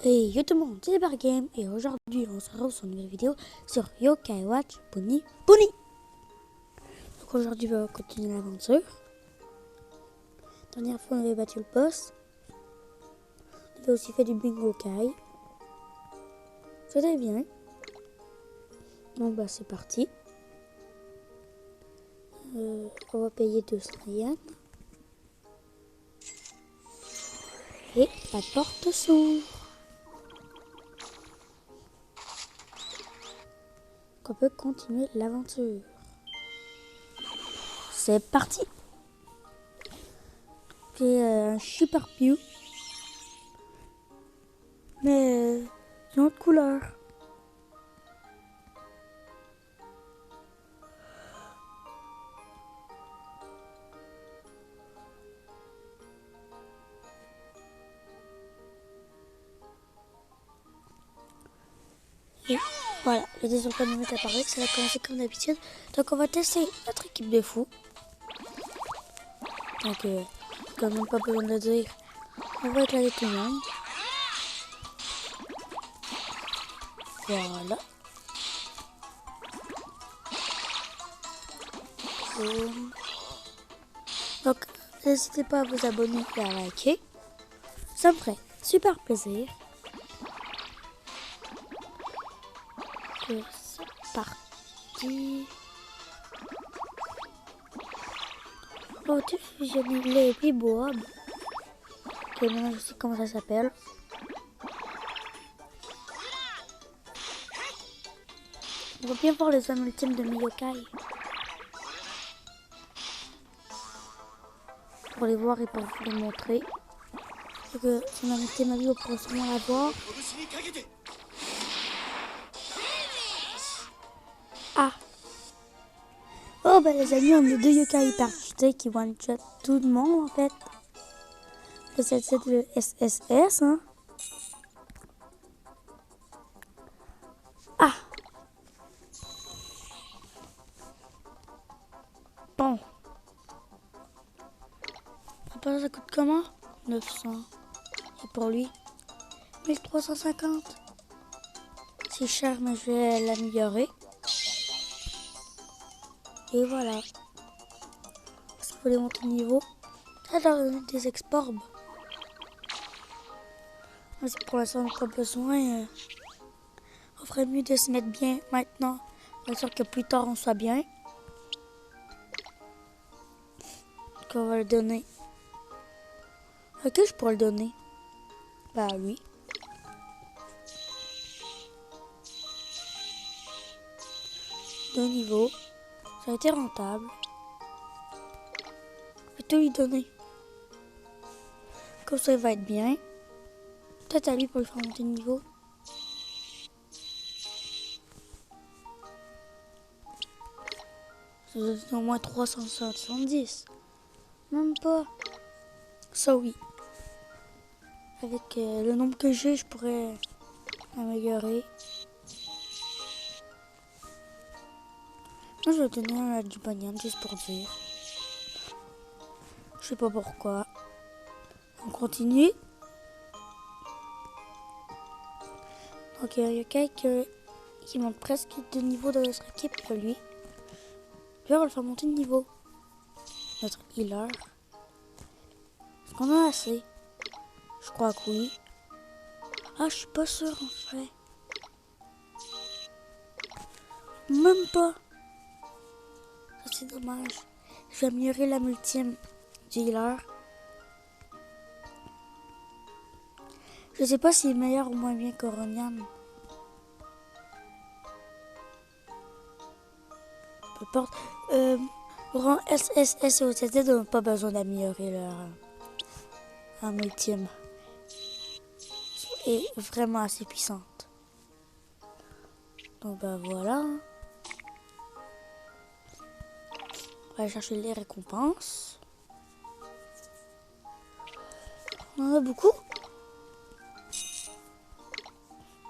Hey yo tout le monde, c'est Bar Game et aujourd'hui on se retrouve sur une nouvelle vidéo sur Yokai Watch Bunny Bunny. Donc aujourd'hui on va continuer l'aventure. Dernière fois on avait battu le boss. On avait aussi fait du bingo kai. C'était bien. Donc bah c'est parti. On va payer 200 yens. Et la porte s'ouvre. On peut continuer l'aventure. C'est parti. C'est un super Pew. Mais une autre couleur. Et voilà, le deuxième chronomètre apparaît, ça va commencer comme d'habitude. Donc on va tester notre équipe de fous. Donc quand même pas besoin de dire, on va éclater tout le monde. Voilà. Boum. Donc n'hésitez pas à vous abonner et à liker. Ça me ferait super plaisir. C'est parti. Oh, tu fusionnes les Biboab. Ok, maintenant je sais comment ça s'appelle. On va bien voir les hommes ultimes de Miyokai. Pour les voir et pour vous les montrer. Donc son homme ultime à lui, on pourra sûrement la voir. Ah! Oh bah les amis, on a deux yokai hyper cheatés qui one-shot tout le monde en fait. C'est le SSS hein. Ah! Bon. Ça coûte comment? 900. Et pour lui 1350. C'est cher mais je vais l'améliorer. Et voilà. Parce qu'il faut les monter de niveau. Ça donne des exporbes. Pour l'instant, on n'a pas besoin. On ferait mieux de se mettre bien maintenant. Bien sûr que plus tard, on soit bien. Donc, on va le donner. À qui je pourrais le donner? Bah, à lui. Deux niveaux. Ça a été rentable. Je vais tout lui donner. Comme ça, il va être bien. Peut-être à lui pour lui faire monter de niveau. Ça doit être au moins 370. Même pas. Ça, oui. Avec le nombre que j'ai, je pourrais améliorer. Moi, je vais donner un du banyan juste pour dire. Je sais pas pourquoi. On continue. Donc, il y a quelqu'un qui monte presque de niveau dans notre équipe, lui. Puis on va le faire monter de niveau. Notre healer. Est-ce qu'on en a assez? Je crois que oui. Ah, je suis pas sûre en fait. Même pas. Ça, c'est dommage. Je vais améliorer la multime du healer. Je sais pas s'il est meilleur ou moins bien qu'Oronian. Peu importe. Rang SSS et OTT n'ont pas besoin d'améliorer leur multime. Est vraiment assez puissante. Donc bah voilà. On va aller chercher les récompenses. On en a beaucoup.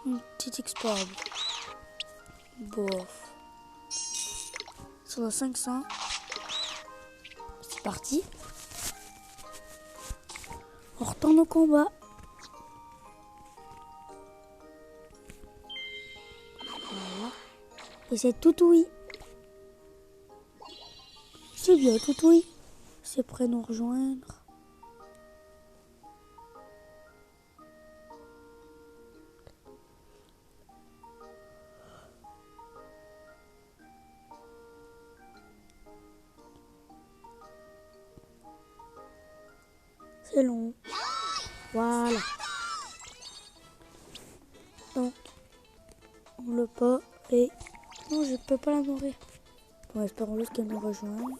Une petite export. Bof. Sur le 500. C'est parti. On retourne au combat. Et c'est Toutouille. C'est bien Toutouille. C'est prêt à nous rejoindre. C'est long. Voilà. Donc, on le pas et... Non, je peux pas la nourrir. Bon, espérons juste qu'elle nous rejoigne.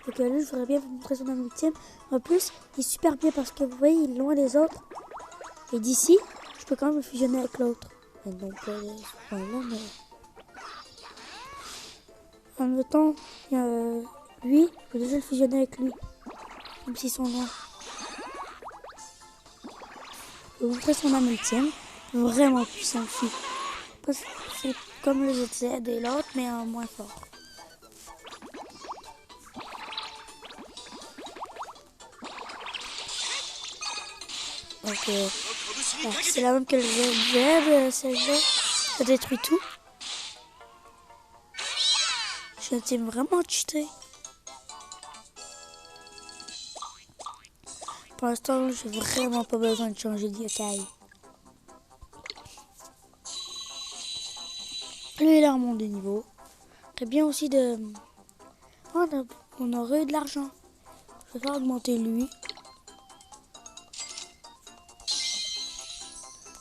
Donc lui, je voudrais bien vous montrer son âme ultime. En plus, il est super bien parce que vous voyez, il est loin des autres. Et d'ici, je peux quand même le fusionner avec l'autre. Et donc, voilà, mais... En même temps, lui, je peux déjà le fusionner avec lui. Même s'ils sont loin. Je vais vous montrer son âme ultime. Vraiment puissant, fille. Parce que c'est comme le ZZ et l'autre, mais en moins fort. Donc, c'est la même que le ZZ, celle-là. Ça détruit tout. Je t'aime vraiment cheaté. Pour l'instant, j'ai vraiment pas besoin de changer de yokai. Lui, il a remonté de niveau. Très bien aussi de... Oh, on aurait eu de l'argent. Je vais faire augmenter lui.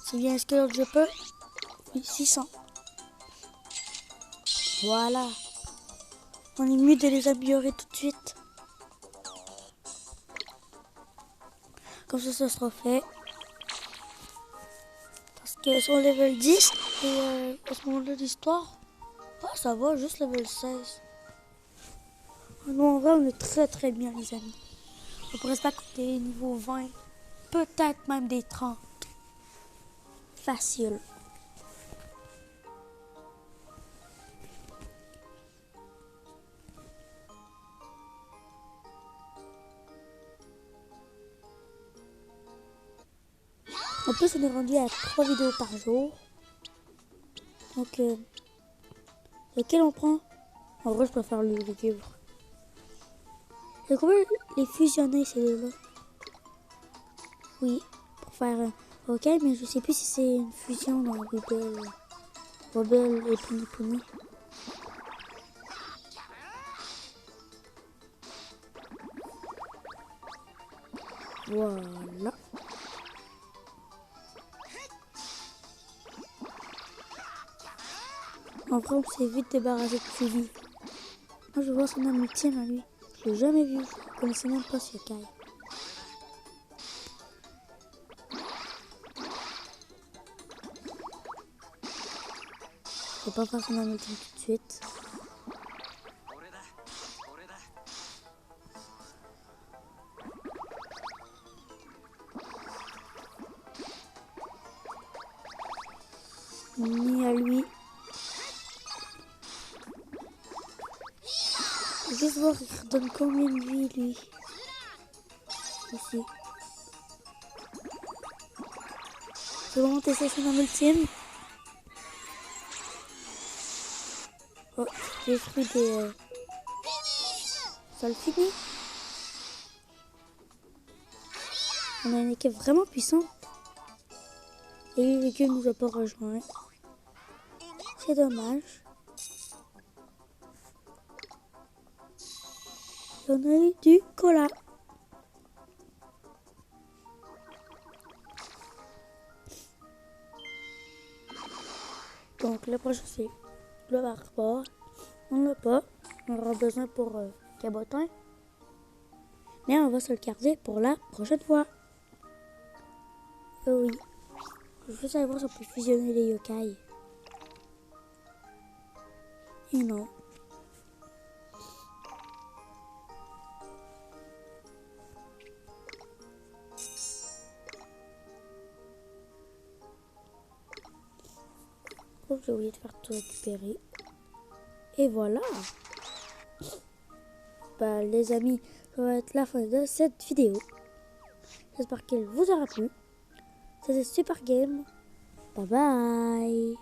C'est bien, est-ce que l'autre je peux? Oui, 600. Voilà. On est mieux de les améliorer tout de suite. Comme ça sera fait. Parce qu'elles sont level 10. Et à ce moment-là de l'histoire, oh, ça va, juste level 16. Nous, en vrai, on est très bien, les amis. On pourrait pas coûter niveau 20. Peut-être même des 30. Facile. En plus, on est rendu à 3 vidéos par jour. Donc, lequel on prend? En vrai, je préfère le livre. Et comment les fusionner, ces deux-là? Oui, pour faire ok, mais je sais plus si c'est une fusion dans Rebelle et Puni Puni. Voilà. Après, on s'est vite débarrassé de Chili. Moi, je vois son âme ultime à lui. Je l'ai jamais vu. Je connaissais même pas ce yokai. Je vais pas faire son âme ultime tout de suite. Ni à lui. Juste voir, il redonne combien de vie, lui. Ici. Je vais vraiment tester son âme ultime. Oh, j'ai pris des... Ça le finit. On a une équipe vraiment puissante. Et l'équipe nous a pas rejoint. C'est dommage. On a eu du cola. Donc le prochain c'est le barbare. On l'a pas. On aura besoin pour cabotin. Mais on va se le garder pour la prochaine fois. Oui. Je veux savoir si on peut fusionner les yokai. Et non. Oh, j'ai oublié de faire tout récupérer. Et voilà. Bah, les amis, ça va être la fin de cette vidéo. J'espère qu'elle vous aura plu. C'était Super Game. Bye bye.